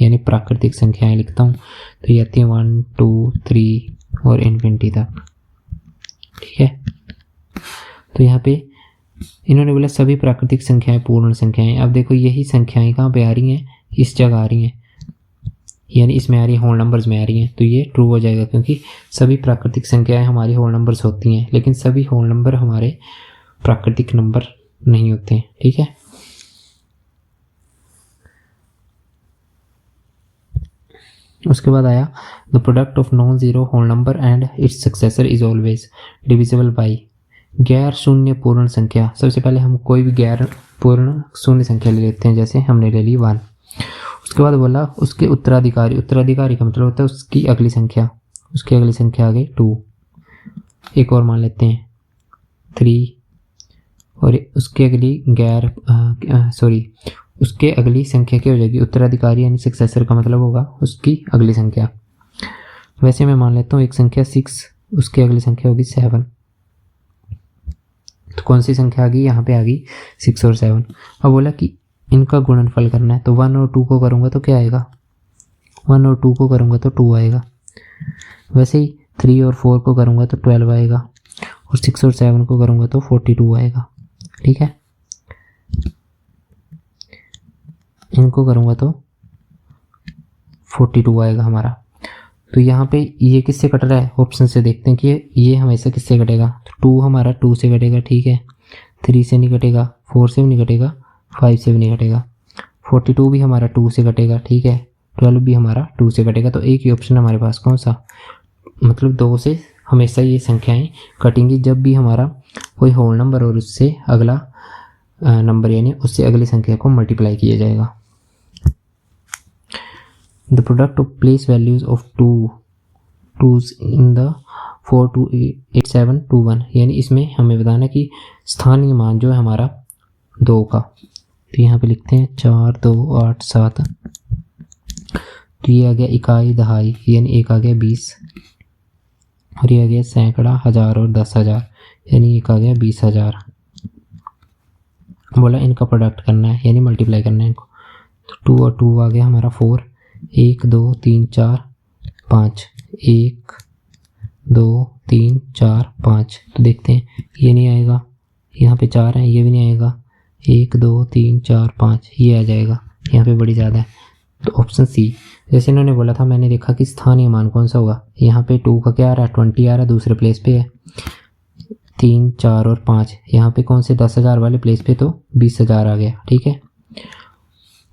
यानी प्राकृतिक संख्याएं लिखता हूँ, तो ये आती है 1 2 3 और इन्फिनिटी तक। ठीक है, तो यहाँ पे इन्होंने बोला सभी प्राकृतिक संख्याएं पूर्ण संख्याएं। अब देखो यही संख्याएं कहाँ पे आ रही हैं, इस जगह आ रही हैं, यानी इसमें आ रही है, होल नंबर्स में आ रही हैं, तो ये ट्रू हो जाएगा क्योंकि सभी प्राकृतिक संख्याएं हमारी होल नंबर्स होती हैं, लेकिन सभी होल नंबर हमारे प्राकृतिक नंबर नहीं होते हैं। ठीक है, उसके बाद आया the product of non zero whole number and its successor is always divisible by. गैर शून्य पूर्ण संख्या। सबसे पहले हम कोई भी गैर पूर्ण शून्य संख्या ले लेते हैं, जैसे हमने ले ली 1। उसके बाद बोला उसके उत्तराधिकारी, उत्तराधिकारी का मतलब होता है उसकी अगली संख्या, उसकी अगली संख्या आ गई 2। एक और मान लेते हैं 3 और उसके अगली उसके अगली संख्या क्या हो जाएगी, उत्तराधिकारी यानी सक्सेसर का मतलब होगा उसकी अगली संख्या। वैसे मैं मान लेता हूँ एक संख्या 6, उसकी अगली संख्या होगी 7। तो कौन सी संख्या आ गई, यहाँ पे आ गई 6 और 7। अब बोला कि इनका गुणनफल करना है, तो 1 और 2 को करूँगा तो क्या आएगा, 1 और 2 को करूँगा तो 2 आएगा। वैसे ही 3 और 4 को करूँगा तो 12 आएगा, और 6 और 7 को करूँगा तो 42 आएगा। ठीक है, इनको करूँगा तो 42 आएगा हमारा। तो यहाँ पे ये किससे कट रहा है, ऑप्शन से देखते हैं कि ये हमेशा किससे कटेगा, तो 2 हमारा 2 से कटेगा। ठीक है, 3 से नहीं कटेगा, 4 से भी नहीं कटेगा, 5 से भी नहीं कटेगा, 42 भी हमारा 2 से कटेगा। ठीक है, 12 भी हमारा 2 से कटेगा। तो एक ही ऑप्शन हमारे पास कौन सा, मतलब 2 से हमेशा ये संख्याएं कटेंगी जब भी हमारा कोई होल नंबर और उससे अगला नंबर यानी उससे अगली संख्या को मल्टीप्लाई किया जाएगा। The product of place values of 2's in the 4 2 8 7 2 1, यानी इसमें हमें बताना कि स्थानीय मान जो है हमारा 2 का, तो यहाँ पे लिखते हैं 4 2 8 7। तो ये आ गया इकाई दहाई यानी एक आ गया 20, और ये आ गया सैकड़ा, हजार और 10,000 यानी एक आ गया 20,000। बोला इनका प्रोडक्ट करना है यानी मल्टीप्लाई करना है इनको, तो 2 और 2 आ गया हमारा 4, 1 2 3 4 5, 1 2 3 4 5। तो देखते हैं ये नहीं आएगा, यहाँ पे 4 है, ये भी नहीं आएगा, 1 2 3 4 5 ये आ जाएगा, यहाँ पे बड़ी ज़्यादा है। तो ऑप्शन सी, जैसे इन्होंने बोला था मैंने देखा कि स्थानीय मान कौन सा होगा, यहाँ पे 2 का क्या आ रहा है 20 आ रहा है, दूसरे प्लेस पे है 3 4 और 5, यहाँ पे कौन से 10,000 वाले प्लेस पे तो 20,000 आ गया। ठीक है,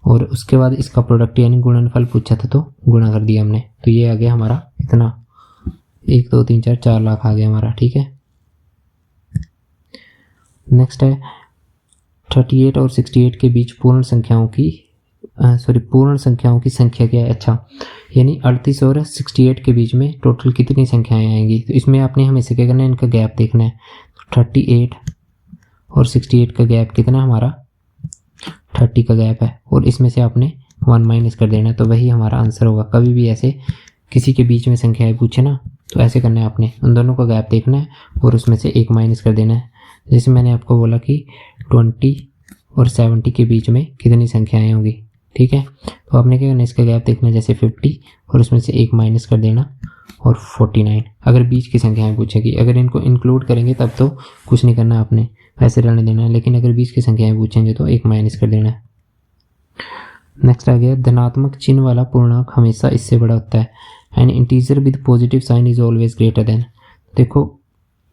और उसके बाद इसका प्रोडक्ट यानी गुणनफल पूछा था तो गुणा कर दिया हमने, तो ये आ गया हमारा इतना 1 2 3 4 4 लाख आ गया हमारा। ठीक है, नेक्स्ट है 38 और 68 के बीच पूर्ण संख्याओं की संख्या क्या है। अच्छा, यानी 38 और 68 के बीच में टोटल कितनी संख्याएं आएंगी, तो इसमें आपने हमेशा क्या करना है, इनका गैप देखना है। 38 और 68 का गैप कितना है हमारा, 30 का गैप है, और इसमें से आपने 1 माइनस कर देना है, तो वही हमारा आंसर होगा। कभी भी ऐसे किसी के बीच में संख्याएं पूछे ना तो ऐसे करना है, आपने उन दोनों का गैप देखना है और उसमें से 1 माइनस कर देना है। जैसे मैंने आपको बोला कि 20 और 70 के बीच में कितनी संख्याएं होंगी। ठीक है, तो आपने क्या करना, इसका गैप देखना है, जैसे 50 और उसमें से 1 माइनस कर देना और 49। अगर बीच की संख्याएं पूछेगी, अगर इनको इंक्लूड करेंगे तब तो कुछ नहीं करना आपने, ऐसे रहने देना है, लेकिन अगर बीच की संख्याएं पूछेंगे तो 1 माइनस कर देना है। नेक्स्ट आ गया धनात्मक चिन्ह वाला पूर्णांक हमेशा इससे बड़ा होता है। An integer with positive sign is always greater than. देखो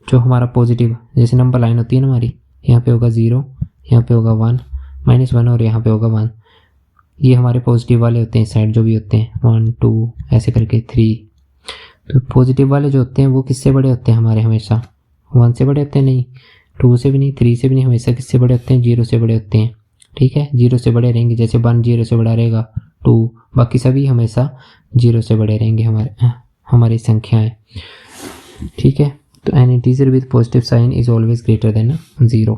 जो हमारा पॉजिटिव जैसे नंबर लाइन होती है ना हमारी, यहाँ पे होगा 0, यहाँ पे होगा 1 -1 और यहाँ पे होगा 1। ये हमारे पॉजिटिव वाले होते हैं साइड जो भी होते हैं, 1 2 ऐसे करके 3। तो पॉजिटिव वाले जो होते हैं वो किससे बड़े होते हैं हमारे, हमेशा 1 से बड़े होते हैं, नहीं 2 से भी नहीं, 3 से भी नहीं, हमेशा किससे बड़े होते हैं, 0 से बड़े होते हैं। ठीक है, 0 से बड़े रहेंगे, जैसे 1 0 से बड़ा रहेगा, 2, बाकी सभी हमेशा 0 से बड़े रहेंगे हमारी संख्याएं। ठीक है, तो an integer with positive sign is always greater than 0।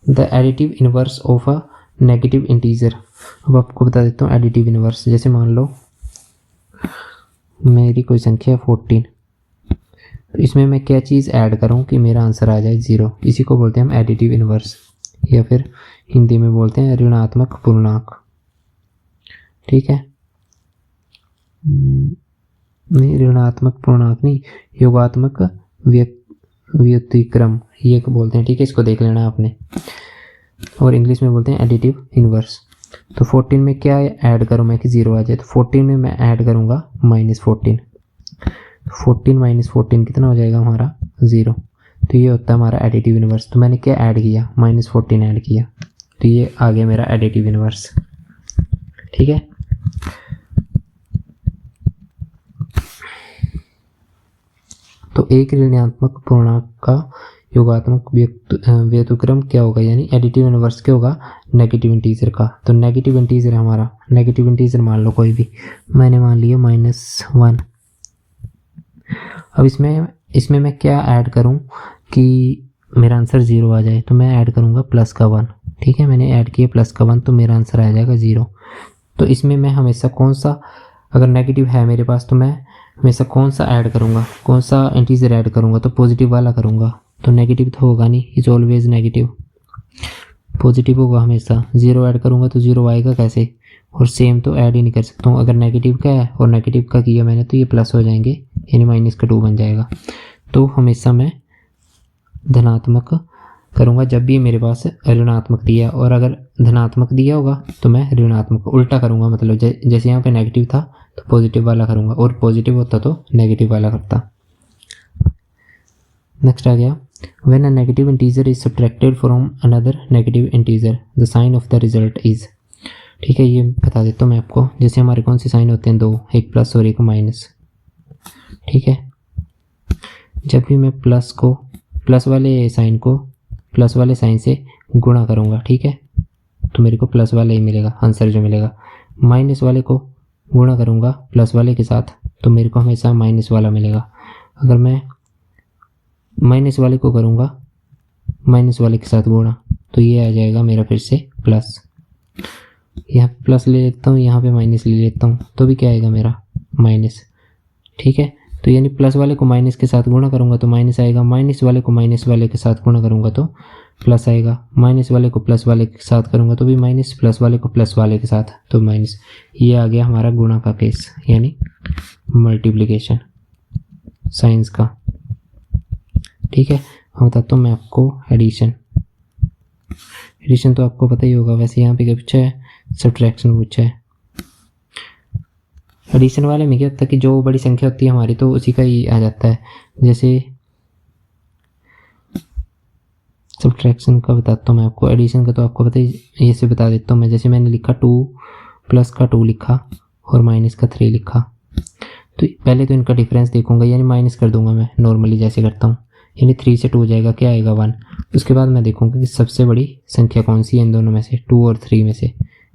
The additive inverse of a negative integer. अब आपको बता देता हूँ एडिटिव इनवर्स। जैसे मान लो मेरी कोई संख्या है 14, तो इसमें मैं क्या चीज़ ऐड करूँ कि मेरा आंसर आ जाए 0, इसी को बोलते हैं हम एडिटिव इनवर्स, या फिर हिंदी में बोलते हैं ऋणात्मक पूर्णांक। ठीक है, नहीं ऋणात्मक पूर्णांक नहीं, योगात्मक व्युत्क्रम ये बोलते हैं। ठीक है, इसको देख लेना आपने, और इंग्लिश में बोलते हैं एडिटिव इनवर्स। तो 14 में क्या ऐड करूँ मैं कि 0 आ जाए, तो 14 में मैं ऐड करूँगा -14। 14 - 14 कितना हो जाएगा हमारा, 0। तो ये होता है हमारा एडिटिव इनवर्स। तो मैंने क्या ऐड किया, -14 ऐड किया, तो ये आ गया मेरा एडिटिव इनवर्स। ठीक है, तो एक ऋणात्मक पूर्णांक का योगात्मक व्युत्क्रम क्या होगा, यानी एडिटिव इनवर्स क्या होगा, नेगेटिव इंटीजर का। तो नेगेटिव इंटीजर हमारा, नेगेटिव इंटीजर मान लो कोई भी, मैंने मान लिया -1। अब इसमें मैं क्या ऐड करूं कि मेरा आंसर 0 आ जाए, तो मैं ऐड करूंगा प्लस का 1। ठीक है, मैंने ऐड किया प्लस का 1, तो मेरा आंसर आ जाएगा 0। तो इसमें मैं हमेशा कौन सा, अगर नेगेटिव है मेरे पास तो मैं हमेशा कौन सा ऐड करूंगा, कौन सा इंटीजर ऐड करूंगा, तो पॉजिटिव वाला करूंगा। तो नेगेटिव तो होगा नहीं, इज ऑलवेज नेगेटिव, पॉजिटिव होगा हमेशा। 0 ऐड करूंगा तो 0 आएगा कैसे, और सेम तो ऐड ही नहीं कर सकता हूँ। अगर नेगेटिव का है और नेगेटिव का किया मैंने तो ये प्लस हो जाएंगे, यानी -2 बन जाएगा। तो हमेशा मैं धनात्मक करूँगा जब भी मेरे पास ऋणात्मक दिया, और अगर धनात्मक दिया होगा तो मैं ऋणात्मक उल्टा करूँगा। मतलब जैसे यहाँ पे नेगेटिव था तो पॉजिटिव वाला करूँगा, और पॉजिटिव होता तो नेगेटिव वाला करता। नेक्स्ट आ गया, when a negative integer is subtracted from another negative integer the sign of the result is। ठीक है, ये बता देता हूँ मैं आपको। जैसे हमारे कौन से साइन होते हैं, 2, एक प्लस और एक माइनस। ठीक है, जब भी मैं प्लस वाले साइन से गुणा करूँगा, ठीक है, तो मेरे को प्लस वाला ही मिलेगा आंसर जो मिलेगा। माइनस वाले को गुणा करूँगा प्लस वाले के साथ, तो मेरे को हमेशा माइनस वाला मिलेगा। अगर मैं माइनस वाले को करूँगा माइनस वाले के साथ गुणा, तो ये आ जाएगा मेरा फिर से प्लस। यहाँ पे प्लस ले लेता हूँ, यहाँ पे माइनस ले लेता हूँ, तो भी क्या आएगा मेरा माइनस। ठीक है, तो यानी प्लस वाले को माइनस के साथ गुणा करूँगा तो माइनस आएगा, माइनस वाले को माइनस वाले के साथ गुणा करूँगा तो प्लस आएगा, माइनस वाले को प्लस वाले के साथ करूँगा तो भी माइनस, प्लस वाले को प्लस वाले के साथ तो माइनस। ये आ गया हमारा गुणा का केस, यानी मल्टीप्लिकेशन साइंस का। ठीक है, हम बताता हूँ मैं आपको एडिशन तो आपको पता ही होगा। वैसे यहाँ पे क्या पूछा है, सब्ट्रैक्शन पूछा है। एडिशन वाले में क्या होता है कि जो बड़ी संख्या होती है हमारी तो उसी का ही आ जाता है। जैसे सब्ट्रैक्शन का बताता हूँ मैं आपको, एडिशन का तो आपको पता ही, ये से बता देता हूँ मैं। जैसे मैंने लिखा 2 प्लस का 2 लिखा और माइनस का 3 लिखा, तो पहले तो इनका डिफरेंस देखूंगा, यानी माइनस कर दूंगा मैं नॉर्मली जैसे करता हूँ, यानी 3 से 2 जाएगा, क्या आएगा 1। उसके बाद मैं देखूंगा कि सबसे बड़ी संख्या कौन सी है इन दोनों में से, 2 और 3 में से,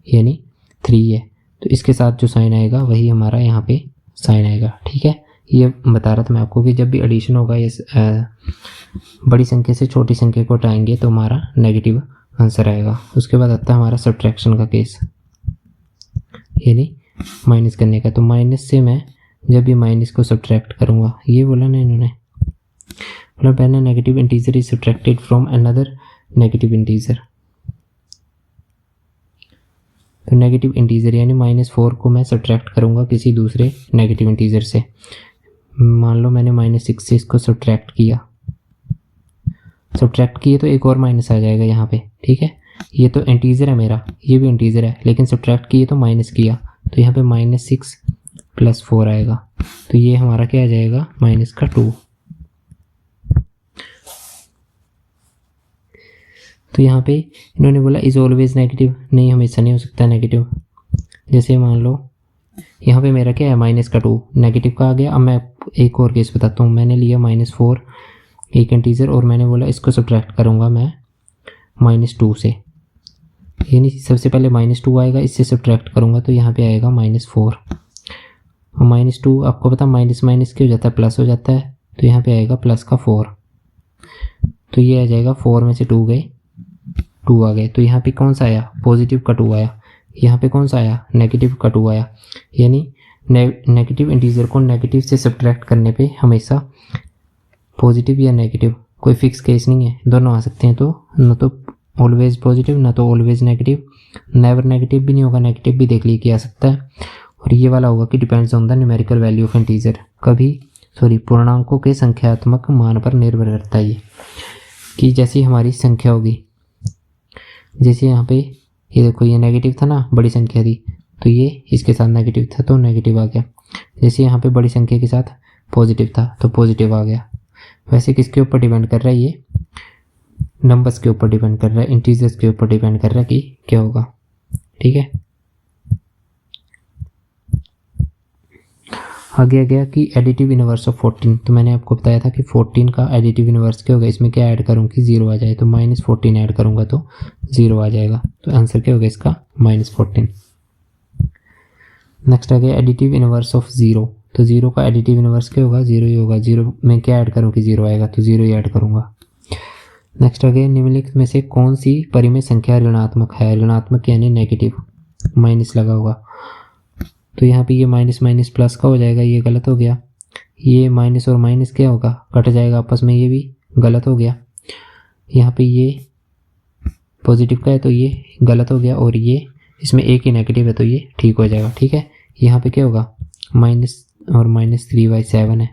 यानी 3 है। तो इसके साथ जो साइन आएगा वही हमारा यहाँ पे साइन आएगा। ठीक है, ये बता रहा था मैं आपको कि जब भी एडिशन होगा ये बड़ी संख्या से छोटी संख्या को हटाएंगे तो हमारा नेगेटिव आंसर आएगा। उसके बाद आता है हमारा सब्ट्रैक्शन का केस, यानी माइनस करने का। तो माइनस से मैं जब भी माइनस को सब्ट्रैक्ट करूँगा, ये बोला ना इन्होंने, मतलब when a negative integer is subtracted from another negative integer। तो नेगेटिव इंटीजर यानी -4 को मैं सब्ट्रैक्ट करूँगा किसी दूसरे नेगेटिव इंटीजर से। मान लो मैंने -6 से इसको सब्ट्रैक्ट किया तो एक और माइनस आ जाएगा यहाँ पे। ठीक है, ये तो इंटीजर है मेरा, ये भी इंटीजर है, लेकिन सब्ट्रैक्ट किए तो माइनस किया, तो यहाँ पे -6 + 4 आएगा, तो ये हमारा क्या आ जाएगा -2। तो यहाँ पे इन्होंने बोला इज़ ऑलवेज नेगेटिव, नहीं हमेशा नहीं हो सकता नेगेटिव। जैसे मान लो यहाँ पे मेरा क्या है -2 नेगेटिव का आ गया। अब मैं एक और केस बताता हूँ। मैंने लिया -4 एक इंटीजर और मैंने बोला इसको सब्ट्रैक्ट करूँगा मैं -2 से, यानी सबसे पहले -2 आएगा, इससे सब्ट्रैक्ट करूँगा तो यहाँ पे आएगा -4। और -2 आपको पता माइनस माइनस क्या हो जाता है, प्लस हो जाता है, तो यहाँ पे आएगा प्लस का 4। तो ये आ जाएगा 4 में से 2 गए, 2 आ गए। तो यहाँ पे कौन सा आया, पॉजिटिव का 2 आया। यहाँ पे कौन सा आया, नेगेटिव का 2 आया। यानी नेगेटिव इंटीजर को नेगेटिव से सब्ट्रैक्ट करने पे हमेशा पॉजिटिव या नेगेटिव, कोई फिक्स केस नहीं है, दोनों आ सकते हैं। तो न तो ऑलवेज पॉजिटिव ना तो ऑलवेज नेगेटिव, नेवर नेगेटिव भी नहीं होगा, नेगेटिव भी देख लीजिए कि आ सकता है। और ये वाला होगा कि depends on the numerical value of integer, पूर्णांकों के संख्यात्मक मान पर निर्भर करता है ये, कि जैसी हमारी संख्या होगी, जैसे यहाँ पे ये देखो ये नेगेटिव था ना, बड़ी संख्या थी तो ये इसके साथ नेगेटिव था तो नेगेटिव आ गया। जैसे यहाँ पे बड़ी संख्या के साथ पॉजिटिव था तो पॉजिटिव आ गया। वैसे किसके ऊपर डिपेंड कर रहा है, ये नंबर्स के ऊपर डिपेंड कर रहा है, इंटीजर्स के ऊपर डिपेंड कर रहा है कि क्या होगा। ठीक है, आगे आ गया कि एडिटिव इनवर्स ऑफ 14। तो मैंने आपको बताया था कि 14 का एडिटिव इनवर्स क्या होगा, इसमें क्या ऐड करूँ कि 0 आ जाए, तो -14 ऐड करूँगा तो 0 आ जाएगा। तो आंसर क्या होगा इसका, -14। नेक्स्ट आ गया एडिटिव इनवर्स ऑफ 0। तो 0 का एडिटिव इनवर्स क्या होगा, 0 ही होगा। 0 में क्या ऐड करूँ कि 0 आएगा, तो 0 ही ऐड करूँगा। नेक्स्ट आ गया निम्नलिखित में से कौन सी परिमेय संख्या ऋणात्मक है, ऋणात्मक यानी नेगेटिव, माइनस लगा होगा। तो यहाँ पे ये माइनस माइनस प्लस का हो जाएगा, ये गलत हो गया। ये माइनस और माइनस क्या होगा, कट जाएगा आपस में, ये भी गलत हो गया। यहाँ पे ये पॉजिटिव का है तो ये गलत हो गया, और ये इसमें एक ही नेगेटिव है तो ये ठीक हो जाएगा। ठीक है, यहाँ पे क्या होगा, माइनस और माइनस 3/7 है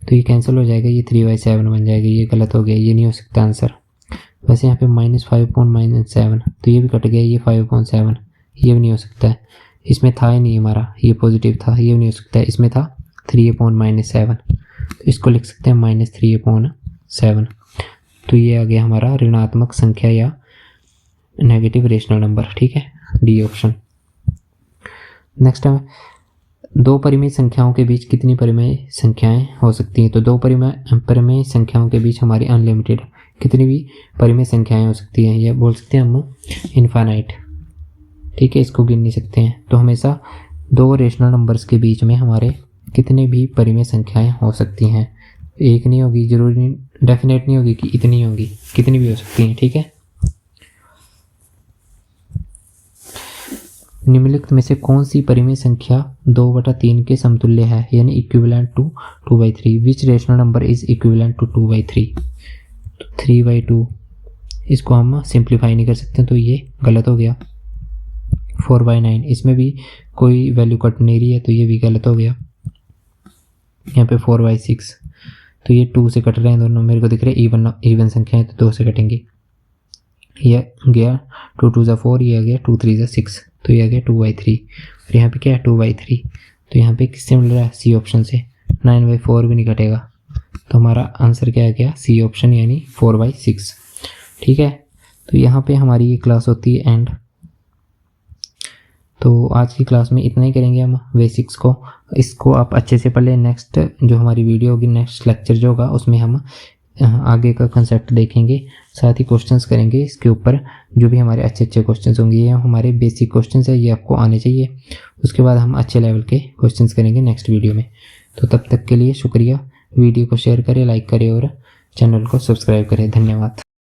तो ये कैंसिल हो जाएगा, ये 3/7 बन जाएगा, ये गलत हो गया, ये नहीं हो सकता आंसर। वैसे यहाँ पे -5/7 तो ये भी कट गया, ये 5/7 ये भी नहीं हो सकता है, इसमें था ही नहीं हमारा, ये पॉजिटिव था, ये भी नहीं हो सकता है। इसमें था 3/7 तो इसको लिख सकते हैं -3/7। तो ये आ गया हमारा ऋणात्मक संख्या या नेगेटिव रेशनल नंबर। ठीक है, डी ऑप्शन। नेक्स्ट है, दो परिमेय संख्याओं के बीच कितनी परिमेय संख्याएं हो सकती हैं। तो दो परिमेय संख्याओं के बीच हमारी अनलिमिटेड कितनी भी परिमेय संख्याएं हो सकती हैं, या बोल सकते हैं हम इनफाइनाइट। ठीक है, इसको गिन नहीं सकते हैं। तो हमेशा दो रेशनल नंबर्स के बीच में हमारे कितने भी परिमेय संख्याएं हो सकती हैं, एक नहीं होगी, जरूरी नहीं, डेफिनेट नहीं होगी कि इतनी होगी, कितनी भी हो सकती हैं। ठीक है, निम्नलिखित में से कौन सी परिमेय संख्या 2/3 के समतुल्य है, यानी equivalent to 2/3। Which rational number is equivalent to 2/3। तो 3/2 इसको हम सिंप्लीफाई नहीं कर सकते तो ये गलत हो गया। 4/9 इसमें भी कोई वैल्यू कट नहीं रही है तो ये भी गलत हो गया। यहाँ पे 4/6 तो ये 2 से कट रहे हैं दोनों, मेरे को दिख रहे हैं इवन संख्या है तो 2 से कटेंगे। ये गया 2 2 4, ये आ गया 2 3 6 तो ये आ गया 2/3। और यहाँ पे क्या है 2/3, तो यहाँ पे किससे मिल रहा है, सी ऑप्शन से। 9/4 भी नहीं कटेगा तो हमारा आंसर क्या आ गया, सी ऑप्शन यानी 4/6। ठीक है, तो यहाँ पे हमारी ये क्लास होती है एंड। तो आज की क्लास में इतना ही करेंगे हम बेसिक्स को, इसको आप अच्छे से पढ़ लें। नेक्स्ट जो हमारी वीडियो होगी, नेक्स्ट लेक्चर जो होगा उसमें हम आगे का कंसेप्ट देखेंगे, साथ ही क्वेश्चंस करेंगे इसके ऊपर। जो भी हमारे अच्छे अच्छे क्वेश्चंस होंगे, ये हमारे बेसिक क्वेश्चंस है, ये आपको आने चाहिए। उसके बाद हम अच्छे लेवल के क्वेश्चंस करेंगे नेक्स्ट वीडियो में। तो तब तक के लिए शुक्रिया। वीडियो को शेयर करें, लाइक करें और चैनल को सब्सक्राइब करें। धन्यवाद।